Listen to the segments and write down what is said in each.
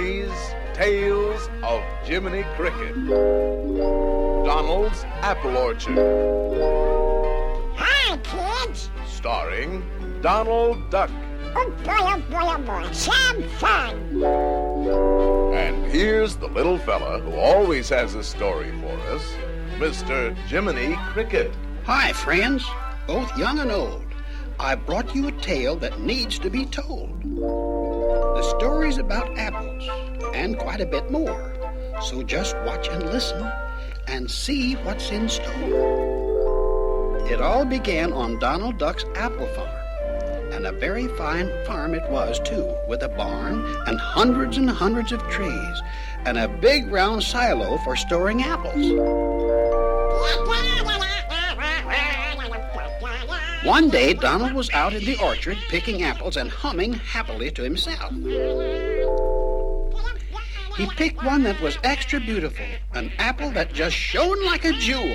Jimmy's Tales of Jiminy Cricket. Donald's Apple Orchard. Hi, kids. Starring Donald Duck. Oh, boy, oh, boy, oh, boy. Some fun. And here's the little fella who always has a story for us, Mr. Jiminy Cricket. Hi, friends, both young and old. I've brought you a tale that needs to be told. The story's about apples and quite a bit more. So just watch and listen and see what's in store. It all began on Donald Duck's apple farm. And a very fine farm it was, too, with a barn and hundreds of trees and a big round silo for storing apples. One day, Donald was out in the orchard picking apples and humming happily to himself. He picked one that was extra beautiful, an apple that just shone like a jewel.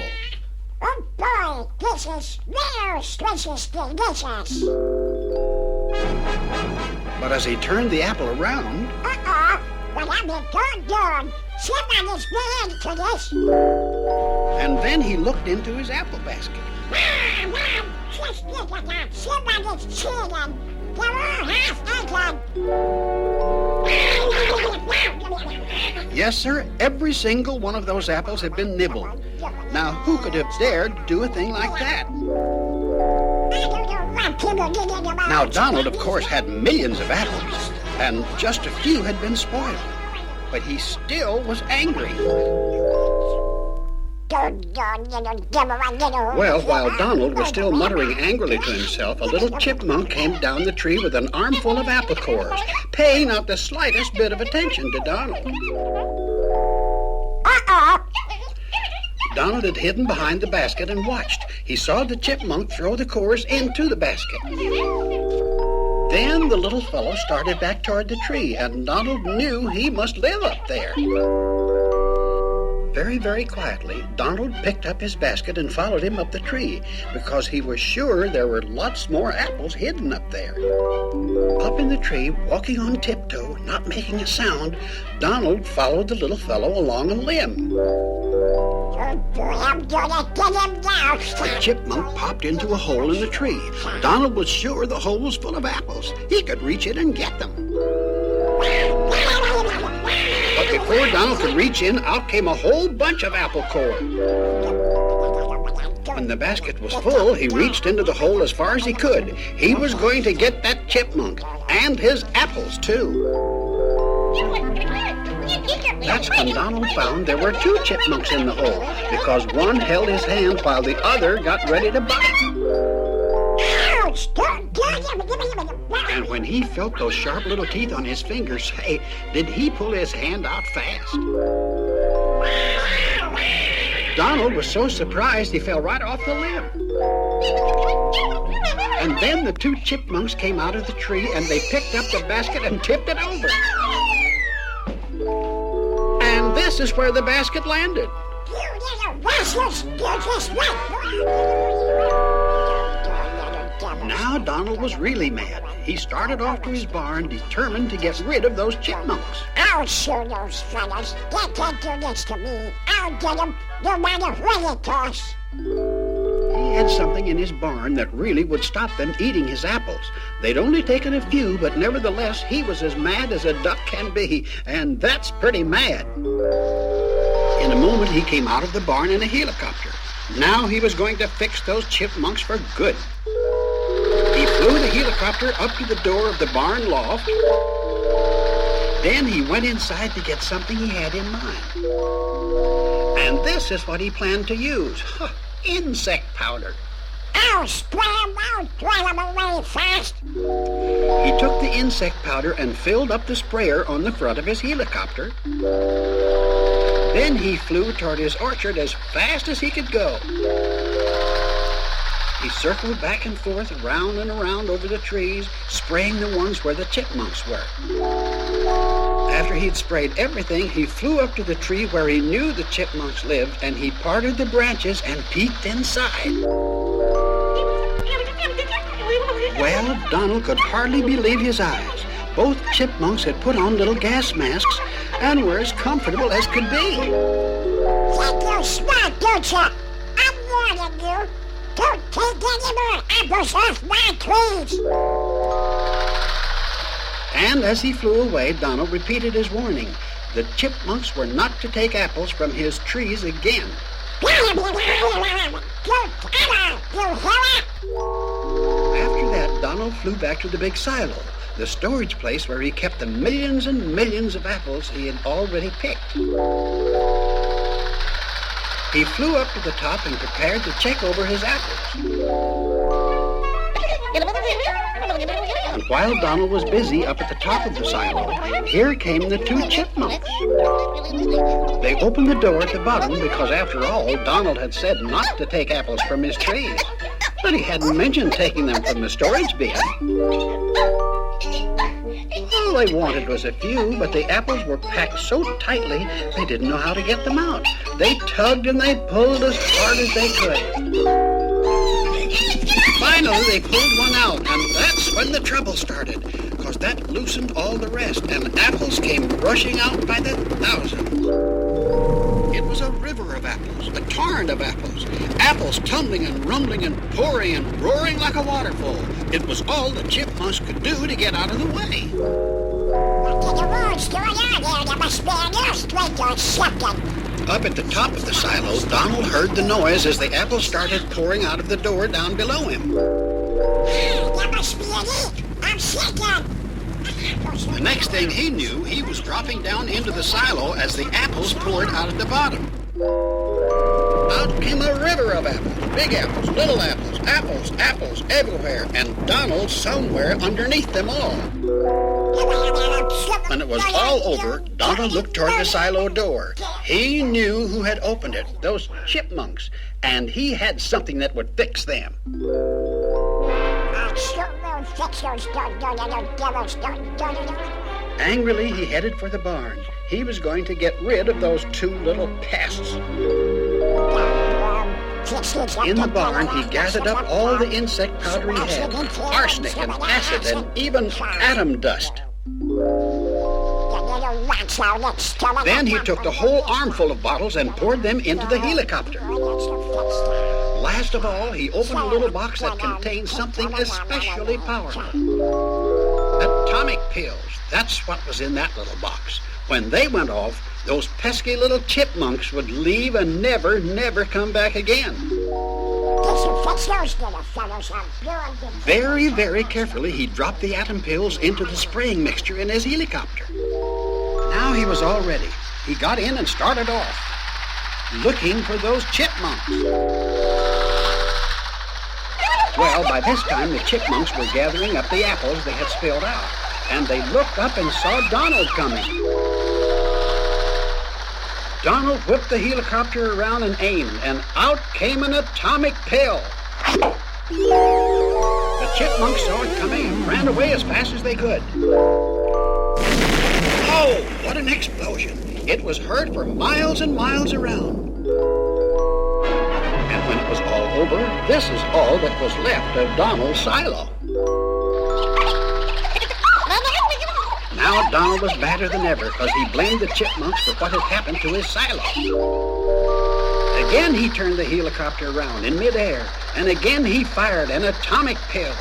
Oh, boy, this is delicious. But as he turned the apple around... Uh-oh, what have you done? Somebody's been into this. And then he looked into his apple basket. Mom, just look at that. Somebody's cheating. They're all half-naked. Yes, sir, every single one of those apples had been nibbled. Now, who could have dared do a thing like that? Now, Donald, of course, had millions of apples, and just a few had been spoiled. But he still was angry. Well, while Donald was still muttering angrily to himself, a little chipmunk came down the tree with an armful of apple cores, paying not the slightest bit of attention to Donald. Uh-oh. Donald had hidden behind the basket and watched. He saw the chipmunk throw the cores into the basket. Then the little fellow started back toward the tree, and Donald knew he must live up there. Very, very quietly, Donald picked up his basket and followed him up the tree, because he was sure there were lots more apples hidden up there. Up in the tree, walking on tiptoe, not making a sound, Donald followed the little fellow along a limb. I'm gonna get him now. The chipmunk popped into a hole in the tree. Donald was sure the hole was full of apples. He could reach in and get them. But before Donald could reach in, out came a whole bunch of apple cores. When the basket was full, he reached into the hole as far as he could. He was going to get that chipmunk, and his apples, too. That's when Donald found there were two chipmunks in the hole, because one held his hand while the other got ready to bite. And when he felt those sharp little teeth on his fingers, hey, did he pull his hand out fast? Donald was so surprised he fell right off the limb. And then the two chipmunks came out of the tree and they picked up the basket and tipped it over. And this is where the basket landed. Now Donald was really mad. He started off to his barn, determined to get rid of those chipmunks. I'll show those fellas. They can't do this to me. I'll get them, no matter what it costs. He had something in his barn that really would stop them eating his apples. They'd only taken a few, but nevertheless, he was as mad as a duck can be, and that's pretty mad. In a moment, he came out of the barn in a helicopter. Now he was going to fix those chipmunks for good. He flew the helicopter up to the door of the barn loft. Then he went inside to get something he had in mind. And this is what he planned to use. Insect powder. I'll spray them away fast. He took the insect powder and filled up the sprayer on the front of his helicopter. Then he flew toward his orchard as fast as he could go. He circled back and forth, around and around over the trees, spraying the ones where the chipmunks were. After he'd sprayed everything, he flew up to the tree where he knew the chipmunks lived, and he parted the branches and peeked inside. Well, Donald could hardly believe his eyes. Both chipmunks had put on little gas masks and were as comfortable as could be. Think you're smart, don't you? I'm warning you. Don't take any more apples off my trees. And as he flew away, Donald repeated his warning. The chipmunks were not to take apples from his trees again. Don't ever, you hear it? After that, Donald flew back to the big silo, the storage place where he kept the millions and millions of apples he had already picked. He flew up to the top and prepared to check over his apples. And while Donald was busy up at the top of the silo, here came the two chipmunks. They opened the door at the bottom because, after all, Donald had said not to take apples from his trees. But he hadn't mentioned taking them from the storage bin. All they wanted was a few, but the apples were packed so tightly they didn't know how to get them out. They tugged and they pulled as hard as they could. Finally, they pulled one out, and that's when the trouble started, because that loosened all the rest, and apples came rushing out by the thousands. It was a river of apples, a torrent of apples, apples tumbling and rumbling and pouring and roaring like a waterfall. It was all the chipmunks could do to get out of the way. What in the world's going on here? There must be an earthquake or something. Up at the top of the silo, Donald heard the noise as the apples started pouring out of the door down below him. There must be an leak. I'm shaking. The next thing he knew, he was dropping down into the silo as the apples poured out at the bottom. Out came a river of apples, big apples, little apples, apples, apples everywhere, and Donald somewhere underneath them all. When it was all over, Donald looked toward the silo door. He knew who had opened it, those chipmunks, and he had something that would fix them. Angrily, he headed for the barn. He was going to get rid of those two little pests. In the barn, he gathered up all the insect powder he had, arsenic and acid and even atom dust. Then he took the whole armful of bottles and poured them into the helicopter. Last of all, he opened a little box that contained something especially powerful. Atomic pills. That's what was in that little box. When they went off, those pesky little chipmunks would leave and never, never come back again. Very, very carefully, he dropped the atom pills into the spraying mixture in his helicopter. Now he was all ready. He got in and started off, looking for those chipmunks. Well, by this time, the chipmunks were gathering up the apples they had spilled out, and they looked up and saw Donald coming. Donald whipped the helicopter around and aimed, and out came an atomic pill. The chipmunks saw it coming and ran away as fast as they could. Oh, what an explosion! It was heard for miles and miles around. And when it was all over, this is all that was left of Donald's silo. Now Donald was badder than ever because he blamed the chipmunks for what had happened to his silo. Again he turned the helicopter around in midair, and again he fired an atomic pill.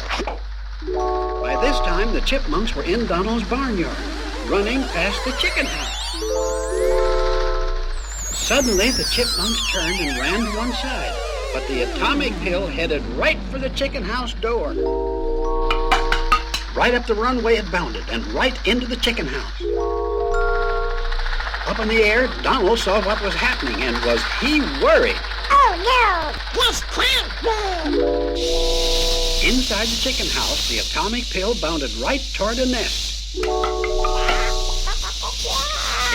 By this time, the chipmunks were in Donald's barnyard, running past the chicken house. Suddenly, the chipmunks turned and ran to one side, but the atomic pill headed right for the chicken house door. Right up the runway it bounded, and right into the chicken house. Up in the air, Donald saw what was happening, and was he worried. Oh no, this can't be! Inside the chicken house, the atomic pill bounded right toward a nest.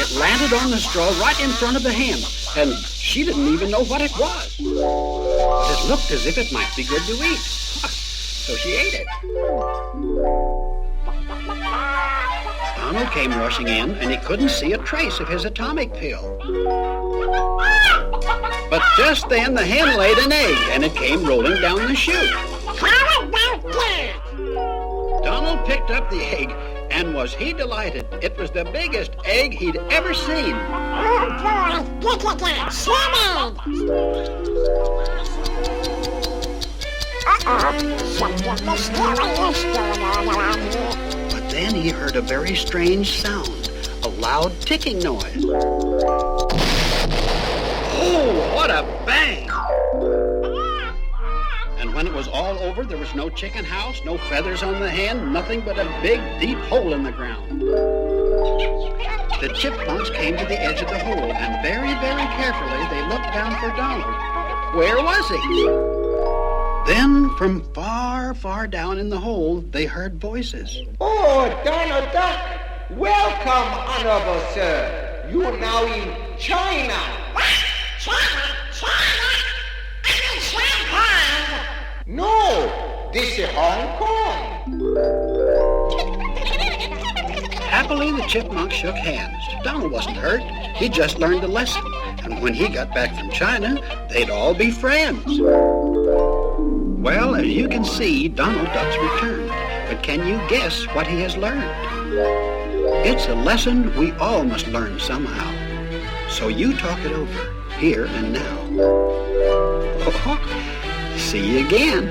It landed on the straw right in front of the hen, and she didn't even know what it was. But it looked as if it might be good to eat. So she ate it. Donald came rushing in, and he couldn't see a trace of his atomic pill. But just then the hen laid an egg, and it came rolling down the chute. How about that? Donald picked up the egg, And was he delighted. It was the biggest egg he'd ever seen. Oh boy, look at that, 7! Uh-oh, something mysterious going on around here. But then he heard a very strange sound, a loud ticking noise. Oh, what a bang! And when it was all over, there was no chicken house, no feathers on the hen, nothing but a big, deep hole in the ground. The chipmunks came to the edge of the hole, and very, very carefully they looked down for Donald. Where was he? Then, from far, far down in the hole, they heard voices. Oh, Donald Duck, welcome, honorable sir. You are now in China. China? I'm in Shanghai! No, this is Hong Kong. Happily, the chipmunks shook hands. Donald wasn't hurt. He just learned a lesson. And when he got back from China, they'd all be friends. Well, as you can see, Donald Duck's returned. But can you guess what he has learned? It's a lesson we all must learn somehow. So you talk it over, here and now. See you again.